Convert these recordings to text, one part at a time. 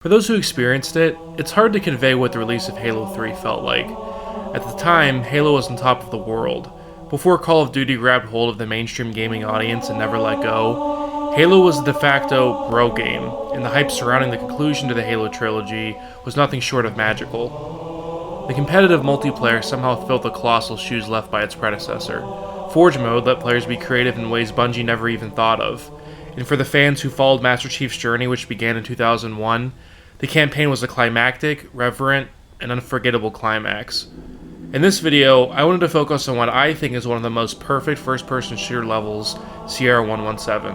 For those who experienced it, it's hard to convey what the release of Halo 3 felt like. At the time, Halo was on top of the world. Before Call of Duty grabbed hold of the mainstream gaming audience and never let go, Halo was the de facto bro game, and the hype surrounding the conclusion to the Halo trilogy was nothing short of magical. The competitive multiplayer somehow filled the colossal shoes left by its predecessor. Forge mode let players be creative in ways Bungie never even thought of. And for the fans who followed Master Chief's journey, which began in 2001, the campaign was a climactic, reverent, and unforgettable climax. In this video, I wanted to focus on what I think is one of the most perfect first-person shooter levels, Sierra 117.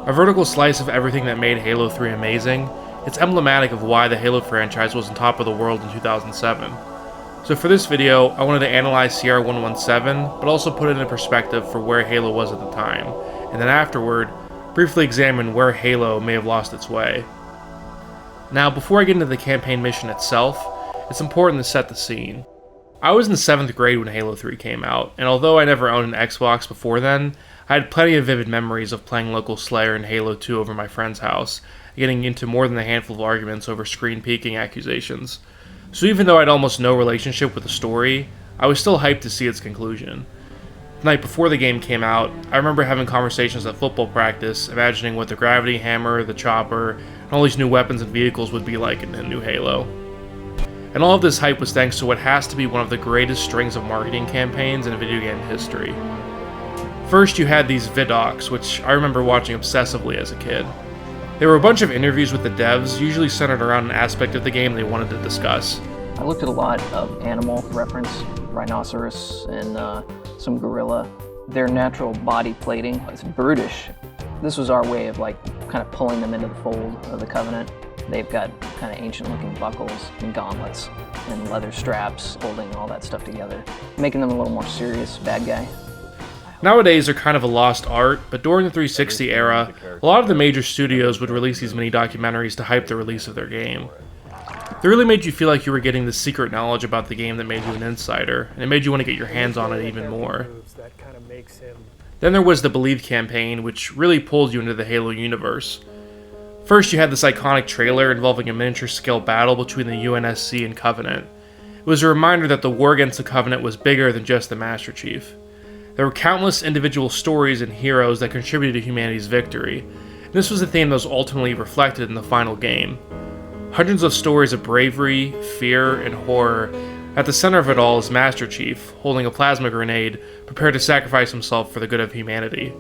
A vertical slice of everything that made Halo 3 amazing, it's emblematic of why the Halo franchise was on top of the world in 2007. So for this video, I wanted to analyze Sierra 117, but also put it in perspective for where Halo was at the time, and then afterward, briefly examine where Halo may have lost its way. Now, before I get into the campaign mission itself, it's important to set the scene. I was in 7th grade when Halo 3 came out, and although I never owned an Xbox before then, I had plenty of vivid memories of playing local Slayer and Halo 2 over my friend's house, getting into more than a handful of arguments over screen peeking accusations. So even though I had almost no relationship with the story, I was still hyped to see its conclusion. The night before the game came out, I remember having conversations at football practice, imagining what the gravity hammer, the chopper, and all these new weapons and vehicles would be like in the new Halo. And all of this hype was thanks to what has to be one of the greatest strings of marketing campaigns in video game history. First, you had these vidocs, which I remember watching obsessively as a kid. They were a bunch of interviews with the devs, usually centered around an aspect of the game they wanted to discuss. I looked at a lot of animal reference, rhinoceros and some gorilla. Their natural body plating is brutish. This was our way of kind of pulling them into the fold of the Covenant. They've got kind of ancient looking buckles and gauntlets and leather straps holding all that stuff together, making them a little more serious bad guy. Nowadays they're kind of a lost art, but during the 360 era, a lot of the major studios would release these mini documentaries to hype the release of their game. They really made you feel like you were getting the secret knowledge about the game that made you an insider, and it made you want to get your hands on it even more. Then there was the Believe campaign, which really pulled you into the Halo universe. First, you had this iconic trailer involving a miniature-scale battle between the UNSC and Covenant. It was a reminder that the war against the Covenant was bigger than just the Master Chief. There were countless individual stories and heroes that contributed to humanity's victory, and this was a theme that was ultimately reflected in the final game. Hundreds of stories of bravery, fear, and horror. At the center of it all is Master Chief, holding a plasma grenade, prepared to sacrifice himself for the good of humanity.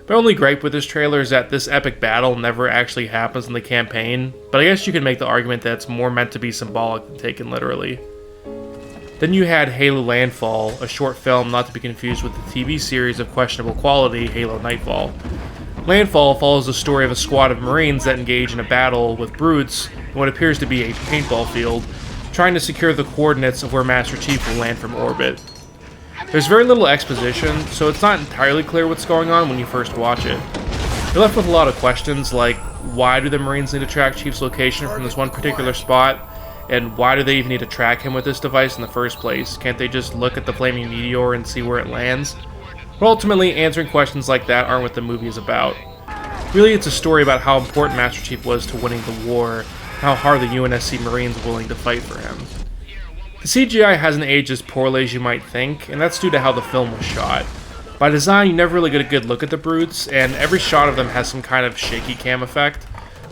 My only gripe with this trailer is that this epic battle never actually happens in the campaign, but I guess you could make the argument that it's more meant to be symbolic than taken literally. Then you had Halo Landfall, a short film not to be confused with the TV series of questionable quality, Halo Nightfall. Landfall follows the story of a squad of Marines that engage in a battle with brutes in what appears to be a paintball field, trying to secure the coordinates of where Master Chief will land from orbit. There's very little exposition, so it's not entirely clear what's going on when you first watch it. You're left with a lot of questions like, why do the Marines need to track Chief's location from this one particular spot? And why do they even need to track him with this device in the first place? Can't they just look at the flaming meteor and see where it lands? But ultimately, answering questions like that aren't what the movie is about. Really, it's a story about how important Master Chief was to winning the war, and how hard the UNSC Marines were willing to fight for him. The CGI hasn't aged as poorly as you might think, and that's due to how the film was shot. By design, you never really get a good look at the brutes, and every shot of them has some kind of shaky cam effect.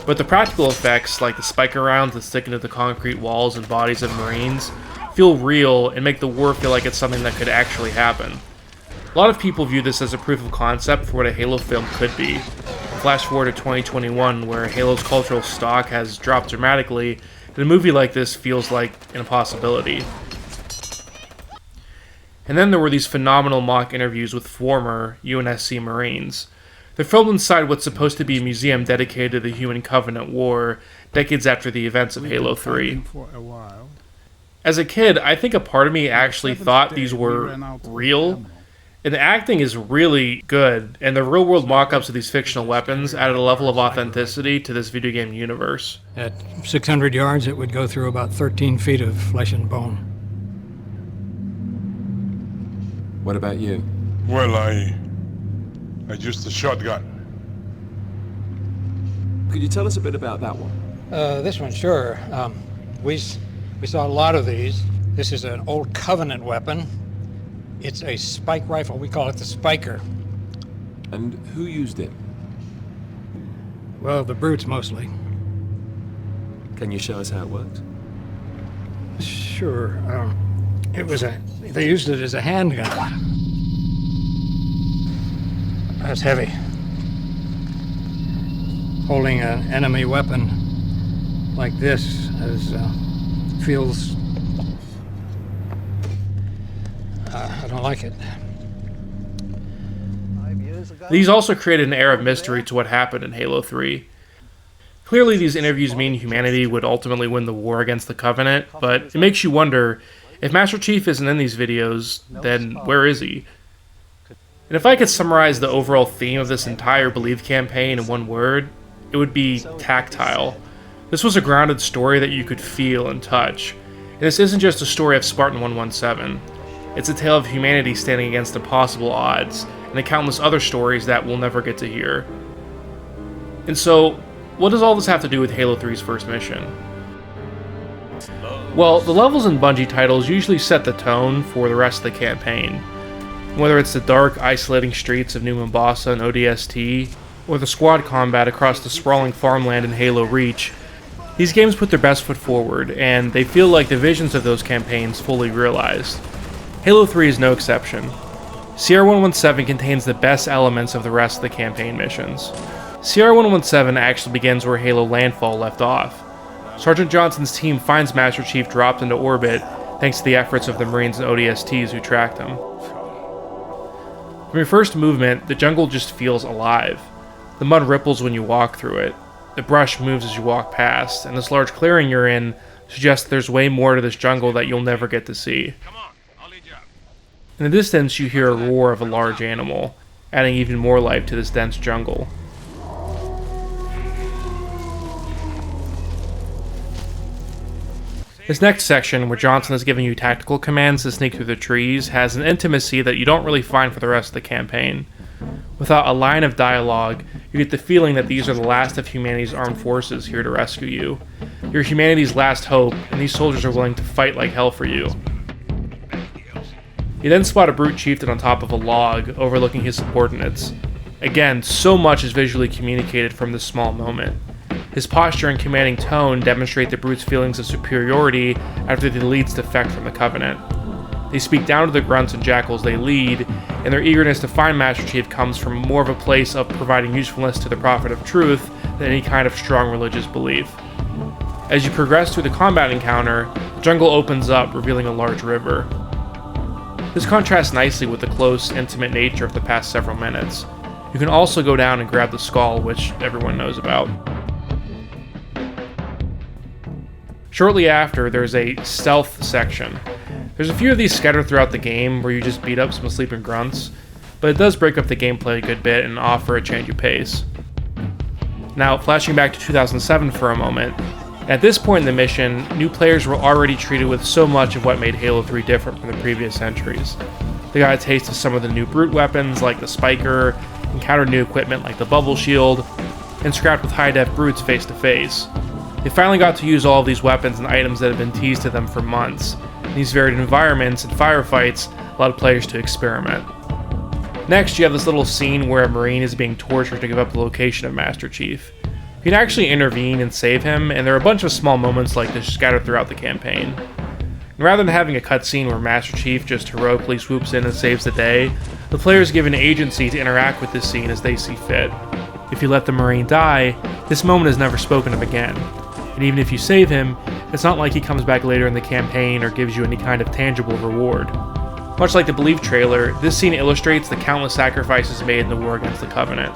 But the practical effects, like the spiker rounds that stick into the concrete walls and bodies of Marines, feel real and make the war feel like it's something that could actually happen. A lot of people view this as a proof of concept for what a Halo film could be. Flash forward to 2021, where Halo's cultural stock has dropped dramatically, and a movie like this feels like an impossibility. And then there were these phenomenal mock interviews with former UNSC Marines. They're filmed inside what's supposed to be a museum dedicated to the Human Covenant War, decades after the events of Halo 3. As a kid, I think a part of me actually thought these were real, and the acting is really good, and the real-world mock-ups of these fictional weapons added a level of authenticity to this video game universe. At 600 yards, it would go through about 13 feet of flesh and bone. What about you? Well, I used a shotgun. Could you tell us a bit about that one? This one, sure. We saw a lot of these. This is an old Covenant weapon. It's a spike rifle. We call it the Spiker. And who used it? Well, the brutes mostly. Can you show us how it worked? Sure. They used it as a handgun. That's heavy. Holding an enemy weapon like this feels. I don't like it. These also created an air of mystery to what happened in Halo 3. Clearly, these interviews mean humanity would ultimately win the war against the Covenant, but it makes you wonder, if Master Chief isn't in these videos, then where is he? And if I could summarize the overall theme of this entire Believe campaign in one word, it would be tactile. This was a grounded story that you could feel and touch. And this isn't just a story of Spartan 117. It's a tale of humanity standing against impossible odds, and the countless other stories that we'll never get to hear. And so, what does all this have to do with Halo 3's first mission? Well, the levels in Bungie titles usually set the tone for the rest of the campaign. Whether it's the dark, isolating streets of New Mombasa and ODST, or the squad combat across the sprawling farmland in Halo Reach, these games put their best foot forward, and they feel like the visions of those campaigns fully realized. Halo 3 is no exception. CR-117 contains the best elements of the rest of the campaign missions. CR-117 actually begins where Halo Landfall left off. Sergeant Johnson's team finds Master Chief dropped into orbit thanks to the efforts of the Marines and ODSTs who tracked him. From your first movement, the jungle just feels alive. The mud ripples when you walk through it, the brush moves as you walk past, and this large clearing you're in suggests there's way more to this jungle that you'll never get to see. In the distance, you hear a roar of a large animal, adding even more life to this dense jungle. This next section, where Johnson is giving you tactical commands to sneak through the trees, has an intimacy that you don't really find for the rest of the campaign. Without a line of dialogue, you get the feeling that these are the last of humanity's armed forces here to rescue you. You're humanity's last hope, and these soldiers are willing to fight like hell for you. You then spot a brute chieftain on top of a log, overlooking his subordinates. Again, so much is visually communicated from this small moment. His posture and commanding tone demonstrate the brute's feelings of superiority after the elite's defect from the Covenant. They speak down to the grunts and jackals they lead, and their eagerness to find Master Chief comes from more of a place of providing usefulness to the Prophet of Truth than any kind of strong religious belief. As you progress through the combat encounter, the jungle opens up, revealing a large river. This contrasts nicely with the close, intimate nature of the past several minutes. You can also go down and grab the skull, which everyone knows about. Shortly after, there's a stealth section. There's a few of these scattered throughout the game where you just beat up some sleeping grunts, but it does break up the gameplay a good bit and offer a change of pace. Now, flashing back to 2007 for a moment, at this point in the mission, new players were already treated with so much of what made Halo 3 different from the previous entries. They got a taste of some of the new brute weapons like the Spiker, encountered new equipment like the Bubble Shield, and scrapped with high-def brutes face to face. They finally got to use all of these weapons and items that have been teased to them for months. In these varied environments and firefights allowed players to experiment. Next, you have this little scene where a Marine is being tortured to give up the location of Master Chief. You can actually intervene and save him, and there are a bunch of small moments like this scattered throughout the campaign. And rather than having a cutscene where Master Chief just heroically swoops in and saves the day, the player is given agency to interact with this scene as they see fit. If you let the Marine die, this moment is never spoken of again. And even if you save him, it's not like he comes back later in the campaign or gives you any kind of tangible reward. Much like the Believe trailer, this scene illustrates the countless sacrifices made in the war against the Covenant.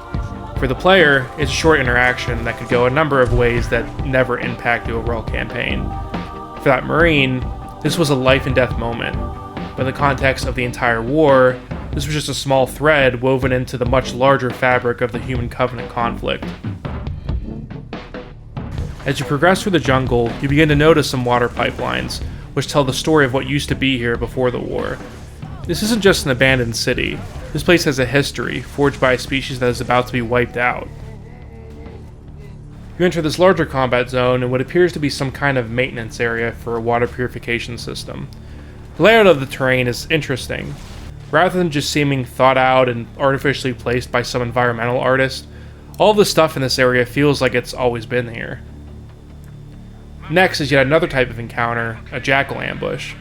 For the player, it's a short interaction that could go a number of ways that never impact the overall campaign. For that Marine, this was a life and death moment, but in the context of the entire war, this was just a small thread woven into the much larger fabric of the human Covenant conflict. As you progress through the jungle, you begin to notice some water pipelines, which tell the story of what used to be here before the war. This isn't just an abandoned city. This place has a history, forged by a species that is about to be wiped out. You enter this larger combat zone in what appears to be some kind of maintenance area for a water purification system. The layout of the terrain is interesting. Rather than just seeming thought out and artificially placed by some environmental artist, all of the stuff in this area feels like it's always been here. Next is yet another type of encounter, a jackal ambush.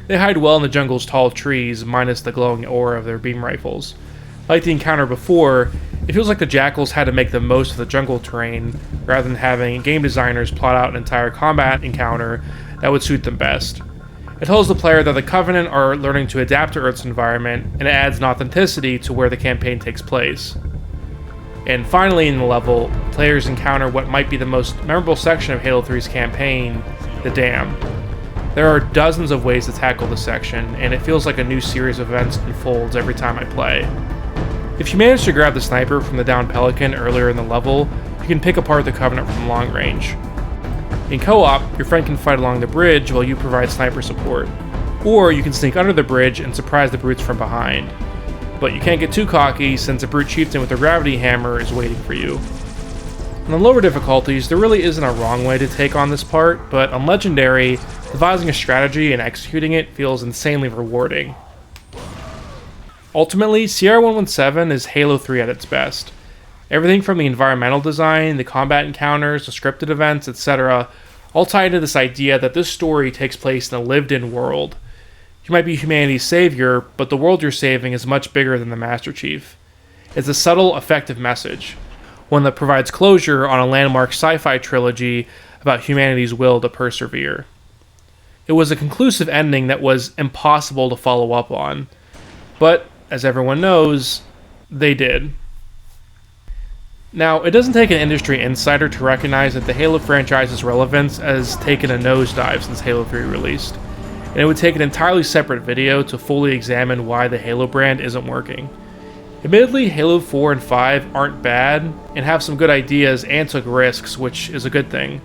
They hide well in the jungle's tall trees, minus the glowing aura of their beam rifles. Like the encounter before, it feels like the jackals had to make the most of the jungle terrain, rather than having game designers plot out an entire combat encounter that would suit them best. It tells the player that the Covenant are learning to adapt to Earth's environment, and it adds an authenticity to where the campaign takes place. And finally in the level, players encounter what might be the most memorable section of Halo 3's campaign, the Dam. There are dozens of ways to tackle this section, and it feels like a new series of events unfolds every time I play. If you manage to grab the sniper from the downed Pelican earlier in the level, you can pick apart the Covenant from long range. In co-op, your friend can fight along the bridge while you provide sniper support, or you can sneak under the bridge and surprise the brutes from behind. But you can't get too cocky since a brute chieftain with a gravity hammer is waiting for you. On the lower difficulties, there really isn't a wrong way to take on this part, but on Legendary, devising a strategy and executing it feels insanely rewarding. Ultimately, Sierra 117 is Halo 3 at its best. Everything from the environmental design, the combat encounters, the scripted events, etc., all tie into this idea that this story takes place in a lived-in world. You might be humanity's savior, but the world you're saving is much bigger than the Master Chief. It's a subtle, effective message, one that provides closure on a landmark sci-fi trilogy about humanity's will to persevere. It was a conclusive ending that was impossible to follow up on, but, as everyone knows, they did. Now, it doesn't take an industry insider to recognize that the Halo franchise's relevance has taken a nosedive since Halo 3 released, and it would take an entirely separate video to fully examine why the Halo brand isn't working. Admittedly, Halo 4 and 5 aren't bad, and have some good ideas and took risks, which is a good thing.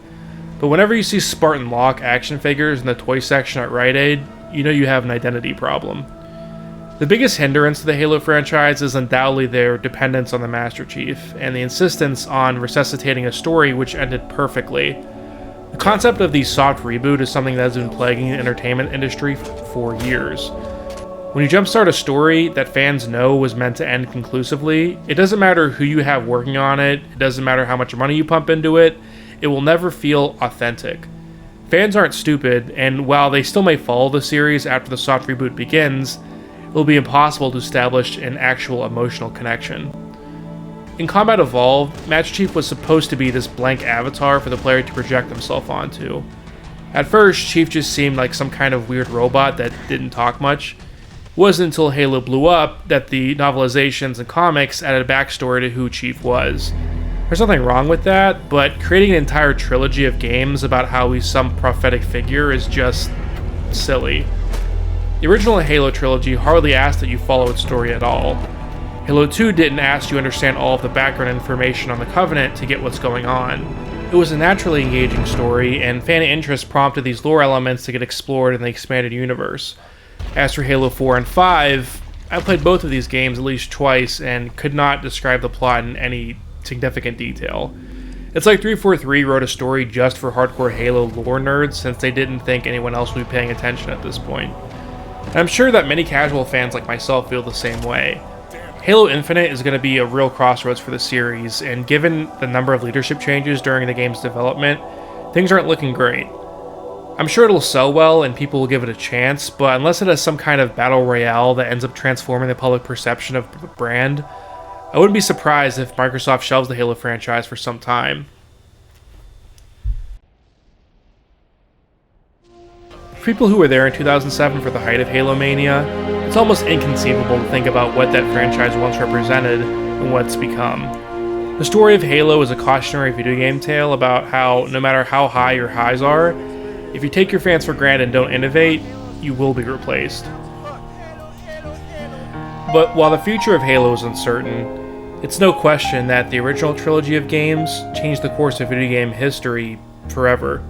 But whenever you see Spartan Locke action figures in the toy section at Rite Aid, you know you have an identity problem. The biggest hindrance to the Halo franchise is undoubtedly their dependence on the Master Chief, and the insistence on resuscitating a story which ended perfectly. The concept of the soft reboot is something that has been plaguing the entertainment industry for years. When you jumpstart a story that fans know was meant to end conclusively, it doesn't matter who you have working on it, it doesn't matter how much money you pump into it, it will never feel authentic. Fans aren't stupid, and while they still may follow the series after the soft reboot begins, it will be impossible to establish an actual emotional connection. In Combat Evolved, Master Chief was supposed to be this blank avatar for the player to project himself onto. At first, Chief just seemed like some kind of weird robot that didn't talk much. It wasn't until Halo blew up that the novelizations and comics added a backstory to who Chief was. There's nothing wrong with that, but creating an entire trilogy of games about how he's some prophetic figure is just silly. The original Halo trilogy hardly asked that you follow its story at all. Halo 2 didn't ask you to understand all of the background information on the Covenant to get what's going on. It was a naturally engaging story, and fan interest prompted these lore elements to get explored in the expanded universe. As for Halo 4 and 5, I played both of these games at least twice and could not describe the plot in any significant detail. It's like 343 wrote a story just for hardcore Halo lore nerds since they didn't think anyone else would be paying attention at this point. And I'm sure that many casual fans like myself feel the same way. Halo Infinite is going to be a real crossroads for the series, and given the number of leadership changes during the game's development, things aren't looking great. I'm sure it'll sell well and people will give it a chance, but unless it has some kind of battle royale that ends up transforming the public perception of the brand, I wouldn't be surprised if Microsoft shelves the Halo franchise for some time. For people who were there in 2007 for the height of Halo Mania, it's almost inconceivable to think about what that franchise once represented and what it's become. The story of Halo is a cautionary video game tale about how, no matter how high your highs are, if you take your fans for granted and don't innovate, you will be replaced. But while the future of Halo is uncertain, it's no question that the original trilogy of games changed the course of video game history forever.